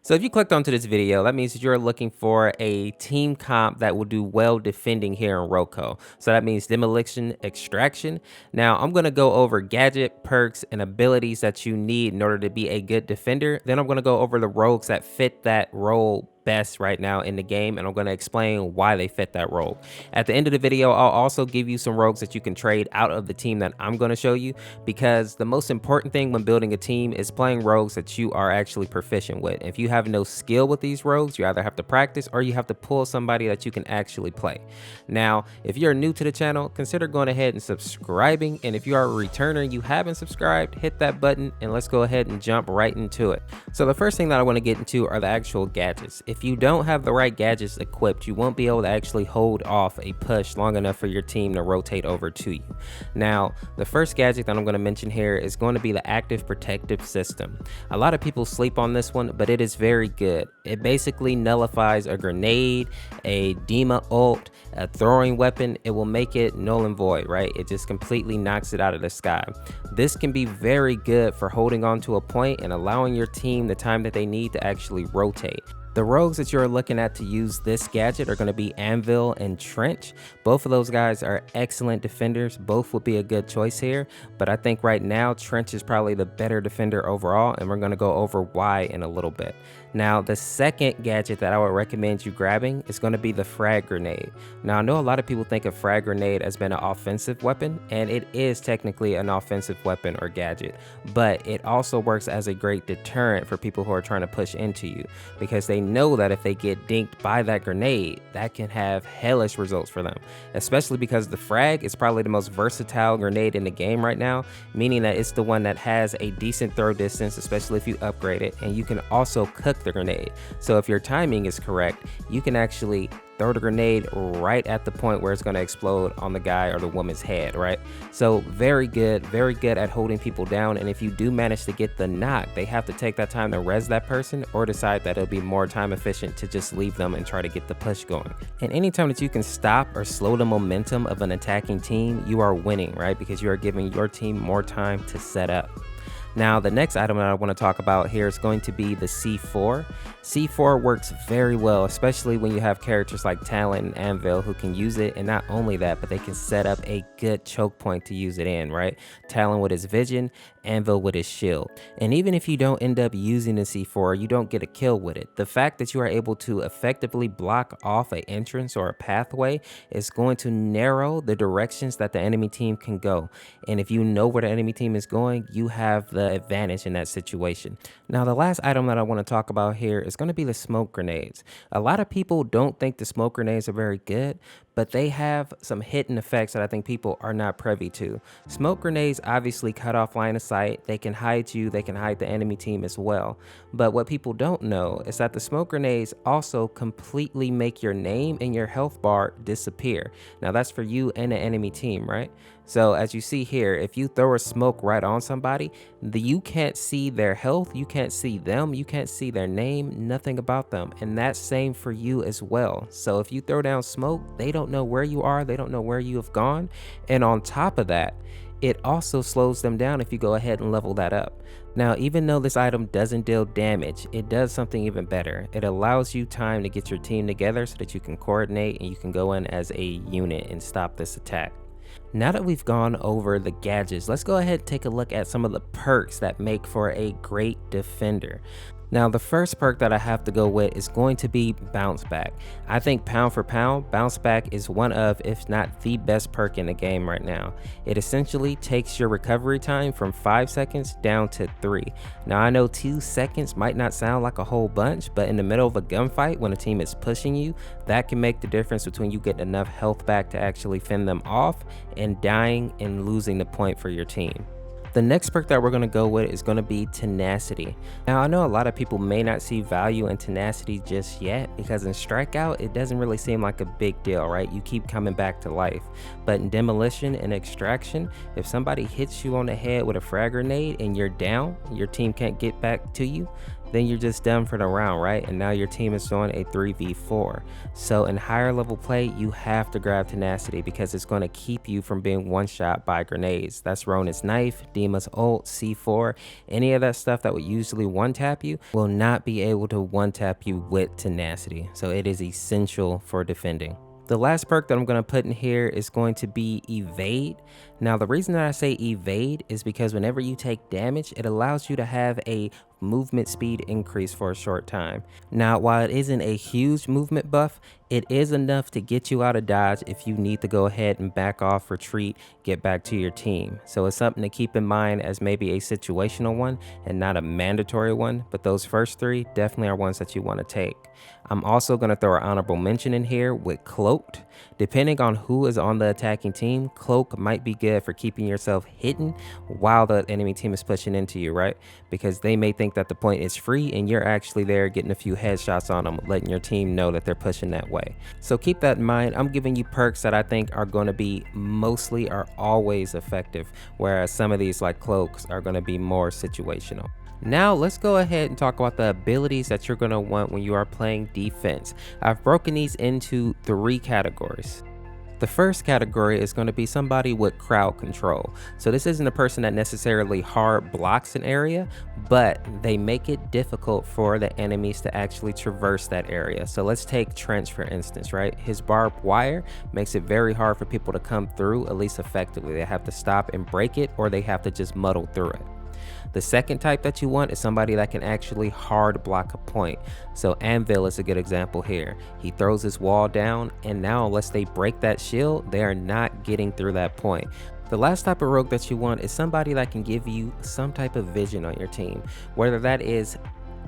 So if you clicked onto this video, that means that you're looking for a team comp that will do well defending here in Roco. So that means demolition, extraction. Now I'm going to go over gadget, perks, and abilities that you need in order to be a good defender. Then I'm going to go over the rogues that fit that role best right now in the game, and I'm going to explain why they fit that role. At the end of the video, I'll also give you some rogues that you can trade out of the team that I'm going to show you, because the most important thing when building a team is playing rogues that you are actually proficient with. If you have no skill with these rogues, you either have to practice or you have to pull somebody that you can actually play. Now, if you're new to the channel, consider going ahead and subscribing, and if you are a returner and you haven't subscribed, hit that button and let's go ahead and jump right into it. So the first thing that I want to get into are the actual gadgets. If you don't have the right gadgets equipped, you won't be able to actually hold off a push long enough for your team to rotate over to you. Now, the first gadget that I'm going to mention here is going to be the active protective system. A lot of people sleep on this one, but it is very good. It basically nullifies a grenade, a Dima ult, a throwing weapon. It will make it null and void, right? It just completely knocks it out of the sky. This can be very good for holding on to a point and allowing your team the time that they need to actually rotate. The rogues that you're looking at to use this gadget are going to be Anvil and Trench. Both of those guys are excellent defenders. Both would be a good choice here, but I think right now Trench is probably the better defender overall, and we're going to go over why in a little bit. Now, the second gadget that I would recommend you grabbing is going to be the frag grenade. Now, I know a lot of people think of frag grenade as being an offensive weapon, and it is technically an offensive weapon or gadget, but it also works as a great deterrent for people who are trying to push into you, because they know that if they get dinked by that grenade, that can have hellish results for them, especially because the frag is probably the most versatile grenade in the game right now, meaning that it's the one that has a decent throw distance, especially if you upgrade it, and you can also cook the grenade. So if your timing is correct, you can actually throw the grenade right at the point where it's going to explode on the guy or the woman's head, right? So very good at holding people down. And if you do manage to get the knock, they have to take that time to res that person, or decide that it'll be more time efficient to just leave them and try to get the push going. And anytime that you can stop or slow the momentum of an attacking team, you are winning, right? Because you are giving your team more time to set up. Now, the next item that I want to talk about here is going to be the C4. C4 works very well, especially when you have characters like Talon and Anvil who can use it, and not only that, but they can set up a good choke point to use it in, right? Talon with his vision, Anvil with his shield. And even if you don't end up using the C4, you don't get a kill with it, the fact that you are able to effectively block off an entrance or a pathway is going to narrow the directions that the enemy team can go. And if you know where the enemy team is going, you have the advantage in that situation. Now, the last item that I want to talk about here is going to be the smoke grenades. A lot of people don't think the smoke grenades are very good, but they have some hidden effects that I think people are not privy to. Smoke grenades obviously cut off line of sight. They can hide you, they can hide the enemy team as well. But what people don't know is that the smoke grenades also completely make your name and your health bar disappear. Now, that's for you and the enemy team, right? So as you see here, if you throw a smoke right on somebody, you can't see their health, you can't see them, you can't see their name, nothing about them. And that's same for you as well. So if you throw down smoke, they don't know where you are, they don't know where you have gone. And on top of that, it also slows them down if you go ahead and level that up. Now, even though this item doesn't deal damage, it does something even better. It allows you time to get your team together so that you can coordinate and you can go in as a unit and stop this attack. Now that we've gone over the gadgets, let's go ahead and take a look at some of the perks that make for a great defender. Now, the first perk that I have to go with is going to be Bounce Back. I think pound for pound, Bounce Back is one of, if not the best perk in the game right now. It essentially takes your recovery time from 5 seconds down to 3. Now, I know 2 seconds might not sound like a whole bunch, but in the middle of a gunfight, when a team is pushing you, that can make the difference between you getting enough health back to actually fend them off and dying and losing the point for your team. The next perk that we're going to go with is going to be Tenacity. Now, I know a lot of people may not see value in Tenacity just yet, because in Strikeout, it doesn't really seem like a big deal, right? You keep coming back to life. But in Demolition and Extraction, if somebody hits you on the head with a frag grenade and you're down, your team can't get back to you, then you're just done for the round, right? And now your team is on a 3v4. So in higher level play, you have to grab tenacity because it's going to keep you from being one shot by grenades. That's Ronin's knife, Dima's ult, C4, any of that stuff that would usually one tap you will not be able to one tap you with tenacity. So it is essential for defending. The last perk that I'm going to put in here is going to be evade. Now, the reason that I say evade is because whenever you take damage, it allows you to have a movement speed increase for a short time. Now, while it isn't a huge movement buff, it is enough to get you out of dodge if you need to go ahead and back off, retreat, get back to your team. So it's something to keep in mind as maybe a situational one and not a mandatory one, but those first three definitely are ones that you want to take. I'm also going to throw an honorable mention in here with cloaked. Depending on who is on the attacking team, cloak might be good for keeping yourself hidden while the enemy team is pushing into you, right? Because they may think that the point is free and you're actually there getting a few headshots on them, letting your team know that they're pushing that way. So keep that in mind. I'm giving you perks that I think are going to be mostly or always effective, whereas some of these like cloaks are going to be more situational. Now let's go ahead and talk about the abilities that you're going to want when you are playing defense. I've broken these into 3 categories. The first category is going to be somebody with crowd control. So this isn't a person that necessarily hard blocks an area, but they make it difficult for the enemies to actually traverse that area. So let's take Trench for instance, right? His barbed wire makes it very hard for people to come through, at least effectively. They have to stop and break it, or they have to just muddle through it. The second type that you want is somebody that can actually hard block a point. So Anvil is a good example here. He throws his wall down, and now unless they break that shield, they are not getting through that point. The last type of rogue that you want is somebody that can give you some type of vision on your team, whether that is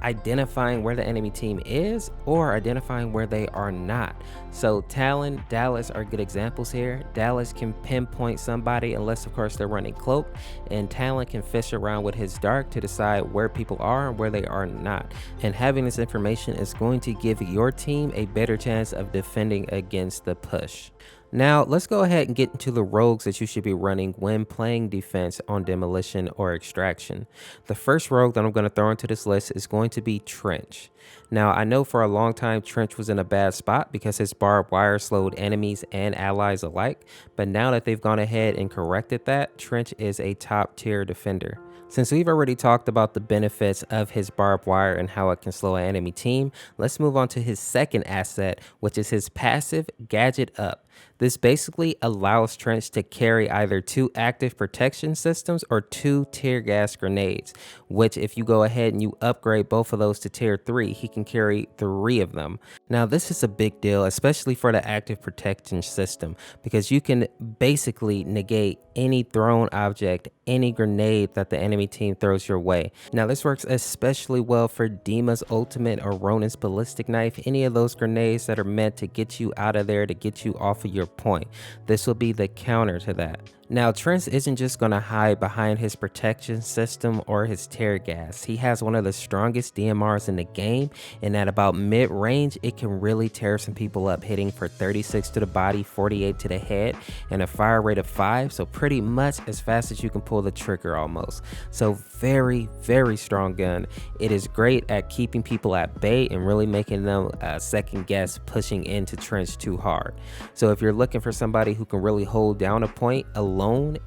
identifying where the enemy team is or identifying where they are not. So Talon, Daliah are good examples here. Daliah can pinpoint somebody unless of course they're running cloak, and Talon can fish around with his dark to decide where people are and where they are not. And having this information is going to give your team a better chance of defending against the push. Now, let's go ahead and get into the rogues that you should be running when playing defense on demolition or extraction. The first rogue that I'm going to throw into this list is going to be Trench. Now, I know for a long time Trench was in a bad spot because his barbed wire slowed enemies and allies alike, but now that they've gone ahead and corrected that, Trench is a top tier defender. Since we've already talked about the benefits of his barbed wire and how it can slow an enemy team, let's move on to his second asset, which is his passive Gadget Up. This basically allows Trench to carry either 2 active protection systems or 2 tear gas grenades, which if you go ahead and you upgrade both of those to tier 3, he can carry 3 of them. Now this is a big deal, especially for the active protection system, because you can basically negate any thrown object, any grenade that the enemy team throws your way. Now this works especially well for Dima's ultimate or Ronin's ballistic knife, any of those grenades that are meant to get you out of there, to get you off of your point. This will be the counter to that. Now, Trench isn't just going to hide behind his protection system or his tear gas. He has one of the strongest DMRs in the game, and at about mid-range, it can really tear some people up, hitting for 36 to the body, 48 to the head, and a fire rate of 5, so pretty much as fast as you can pull the trigger almost. So very, very strong gun. It is great at keeping people at bay and really making them second guess pushing into Trench too hard. So if you're looking for somebody who can really hold down a point alone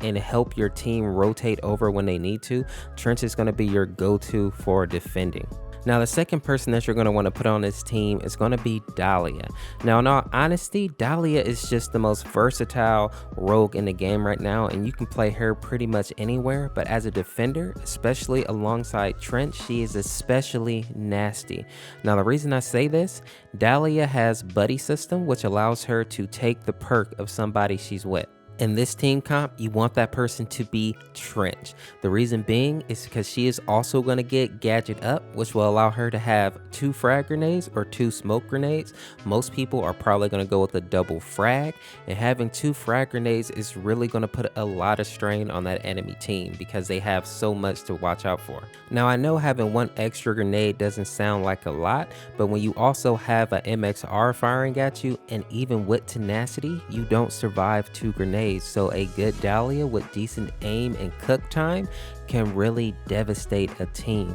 and help your team rotate over when they need to, Trench is going to be your go-to for defending. Now, the second person that you're going to want to put on this team is going to be Daliah. Now, in all honesty, Daliah is just the most versatile rogue in the game right now, and you can play her pretty much anywhere, but as a defender, especially alongside Trench, she is especially nasty. Now, the reason I say this, Daliah has buddy system, which allows her to take the perk of somebody she's with. In this team comp, you want that person to be Trench. The reason being is because she is also going to get Gadget Up, which will allow her to have 2 frag grenades or 2 smoke grenades. Most people are probably going to go with a double frag, and having 2 frag grenades is really going to put a lot of strain on that enemy team because they have so much to watch out for. Now, I know having 1 extra grenade doesn't sound like a lot, but when you also have a MXR firing at you, and even with tenacity, you don't survive 2 grenades. So a good Daliah with decent aim and cook time can really devastate a team.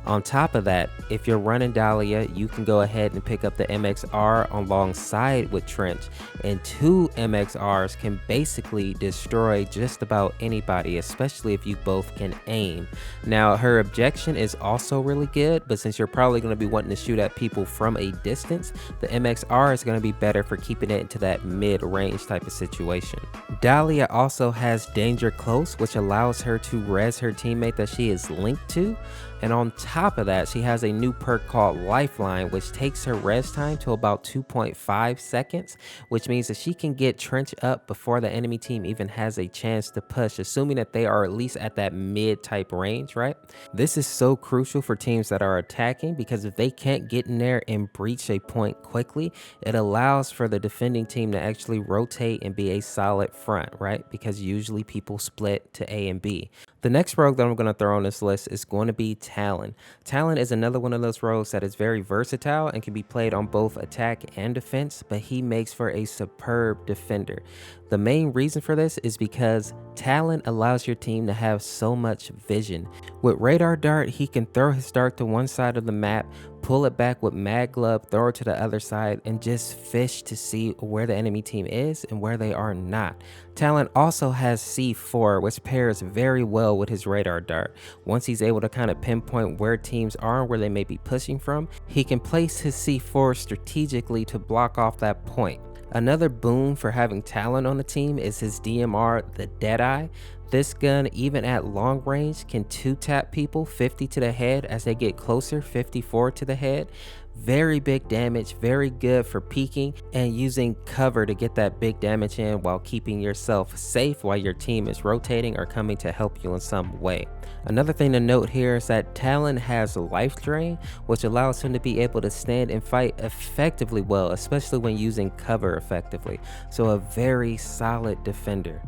On top of that, if you're running Daliah, you can go ahead and pick up the MXR alongside with Trench, and 2 MXRs can basically destroy just about anybody, especially if you both can aim. Now, her objection is also really good, but since you're probably going to be wanting to shoot at people from a distance, the MXR is going to be better for keeping it into that mid-range type of situation. Daliah also has Danger Close, which allows her to res her teammate that she is linked to. And on top of that, she has a new perk called Lifeline, which takes her res time to about 2.5 seconds, which means that she can get Trench up before the enemy team even has a chance to push, assuming that they are at least at that mid type range, right? This is so crucial for teams that are attacking, because if they can't get in there and breach a point quickly, it allows for the defending team to actually rotate and be a solid front, right? Because usually people split to A and B. The next rogue that I'm going to throw on this list is going to be Talon. Talon is another one of those rogues that is very versatile and can be played on both attack and defense, but he makes for a superb defender. The main reason for this is because Talon allows your team to have so much vision. With Radar Dart, he can throw his dart to one side of the map, pull it back with Mag Glove, throw it to the other side, and just fish to see where the enemy team is and where they are not. Talon also has C4, which pairs very well with his Radar Dart. Once he's able to kind of pinpoint where teams are and where they may be pushing from, he can place his C4 strategically to block off that point. Another boon for having Talon on the team is his DMR, the Deadeye. This gun, even at long range, can 2-tap people 50 to the head. As they get closer, 54 to the head. Very big damage, very good for peeking and using cover to get that big damage in while keeping yourself safe while your team is rotating or coming to help you in some way. Another thing to note here is that Talon has life drain, which allows him to be able to stand and fight effectively well, especially when using cover effectively. So a very solid defender.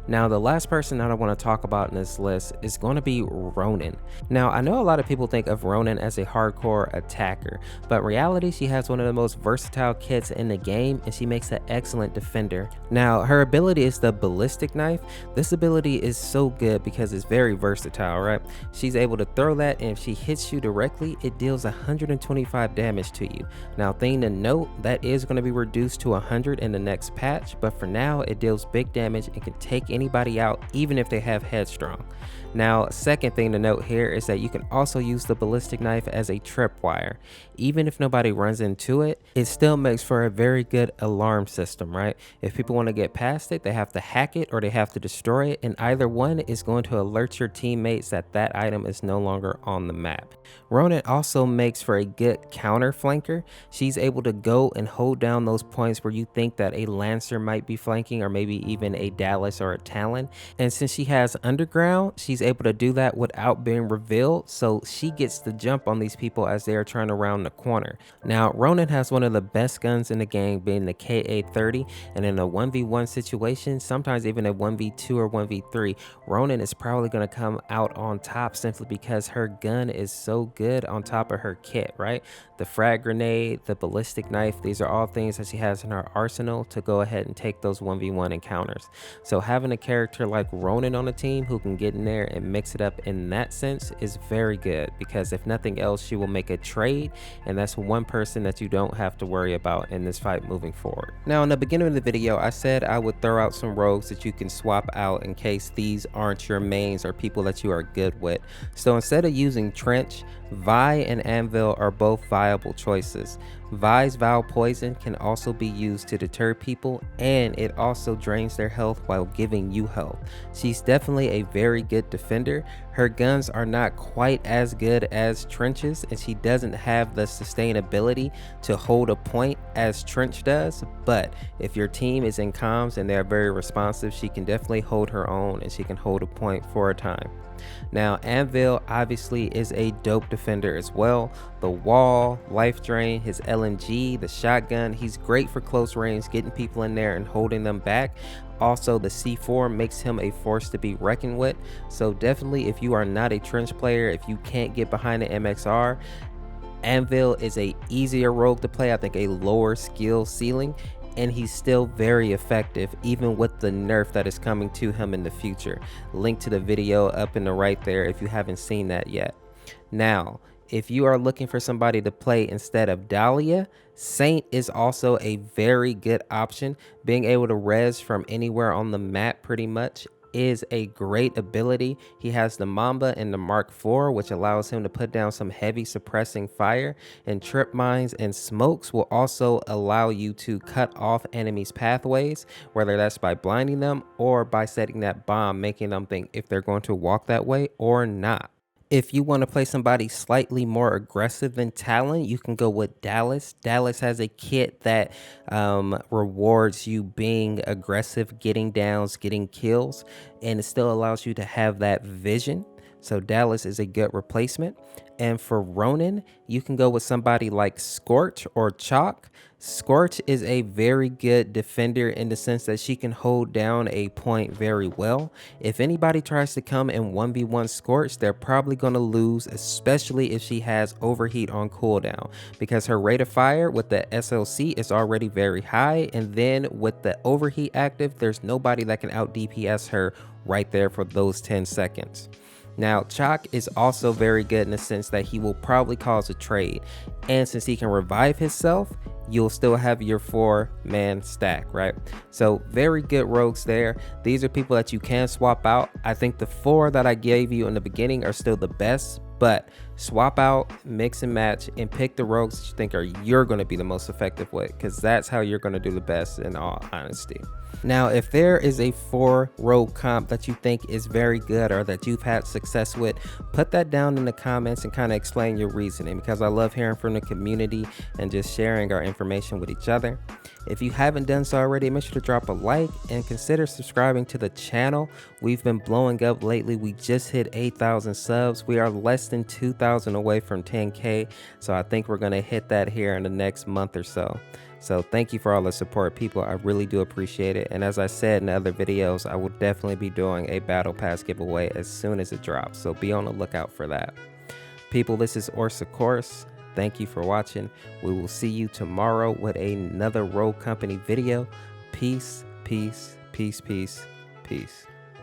Now, the last person that I want to talk about in this list is going to be Ronin. Now, I know a lot of people think of Ronin as a hardcore attacker, but in reality, she has one of the most versatile kits in the game, and she makes an excellent defender. Now, her ability is the Ballistic Knife. This ability is so good because it's very versatile, right? She's able to throw that, and if she hits you directly, it deals 125 damage to you. Now, thing to note, that is going to be reduced to 100 in the next patch, but for now, it deals big damage and can take anybody out, even if they have Headstrong. Now, second thing to note here is that you can also use the Ballistic Knife as a tripwire. Even if nobody runs into it, it still makes for a very good alarm system, right? If people want to get past it, they have to hack it or they have to destroy it, and either one is going to alert your teammates that that item is no longer on the map. Ronin also makes for a good counter flanker. She's able to go and hold down those points where you think that a Lancer might be flanking, or maybe even a Dallas or a Talon. And since she has underground, she's able to do that without being revealed, so she gets the jump on these people as they are trying to round the corner. Now, Ronin has one of the best guns in the game, being the KA-30, and in a 1v1 situation, sometimes even a 1v2 or 1v3, Ronin is probably going to come out on top simply because her gun is so good on top of her kit, right? The frag grenade, the Ballistic Knife, these are all things that she has in her arsenal to go ahead and take those 1v1 encounters. So having a character like Ronin on the team who can get in there and mix it up in that sense is very good, because if nothing else, she will make a trade, and that's one person that you don't have to worry about in this fight moving forward. Now, in the beginning of the video, I said I would throw out some rogues that you can swap out in case these aren't your mains or people that you are good with. So instead of using Trench, Vi and Anvil are both viable choices. Vi's Vile Poison can also be used to deter people, and it also drains their health while giving you health. She's definitely a very good defender. Her guns are not quite as good as Trench's, and she doesn't have the sustainability to hold a point as Trench does, but if your team is in comms and they're very responsive, she can definitely hold her own and she can hold a point for a time. Now, Anvil obviously is a dope defender as well. The wall, life drain, his LMG, the shotgun, he's great for close range, getting people in there and holding them back. Also, the C4 makes him a force to be reckoned with. So definitely, if you are not a Trench player, if you can't get behind the MXR, Anvil is a easier rogue to play, I think a lower skill ceiling, and he's still very effective even with the nerf that is coming to him in the future. Link to the video up in the right there if you haven't seen that yet. Now, if you are looking for somebody to play instead of Daliah, Saint is also a very good option. Being able to res from anywhere on the map pretty much is a great ability. He has the Mamba and the Mark IV, which allows him to put down some heavy suppressing fire, and trip mines and smokes will also allow you to cut off enemies' pathways, whether that's by blinding them or by setting that bomb, making them think if they're going to walk that way or not. If you want to play somebody slightly more aggressive than Talon, you can go with Dallas. Dallas has a kit that rewards you being aggressive, getting downs, getting kills, and it still allows you to have that vision. So Dallas is a good replacement. And for Ronin, you can go with somebody like Scorch or Chalk. Scorch is a very good defender in the sense that she can hold down a point very well. If anybody tries to come and 1v1 Scorch, they're probably going to lose, especially if she has overheat on cooldown, because her rate of fire with the SLC is already very high, and then with the overheat active, there's nobody that can out DPS her right there for those 10 seconds. Now, Chalk is also very good in the sense that he will probably cause a trade, and since he can revive himself, you'll still have your 4-man stack, right? So very good rogues there. These are people that you can swap out. I think the 4 that I gave you in the beginning are still the best, but swap out, mix and match, and pick the rogues that you think you're going to be the most effective with, because that's how you're going to do the best, in all honesty. Now, if there is a 4 rogue comp that you think is very good or that you've had success with, put that down in the comments and kind of explain your reasoning, because I love hearing from the community and just sharing our information with each other. If you haven't done so already, make sure to drop a like and consider subscribing to the channel. We've been blowing up lately. We just hit 8,000 subs. We are less than 2,000 away from 10K. So I think we're going to hit that here in the next month or so. So thank you for all the support, people. I really do appreciate it. And as I said in other videos, I will definitely be doing a battle pass giveaway as soon as it drops. So be on the lookout for that. People, this is Orsa Course. Thank you for watching. We will see you tomorrow with another Rogue Company video. Peace, peace, peace, peace, peace.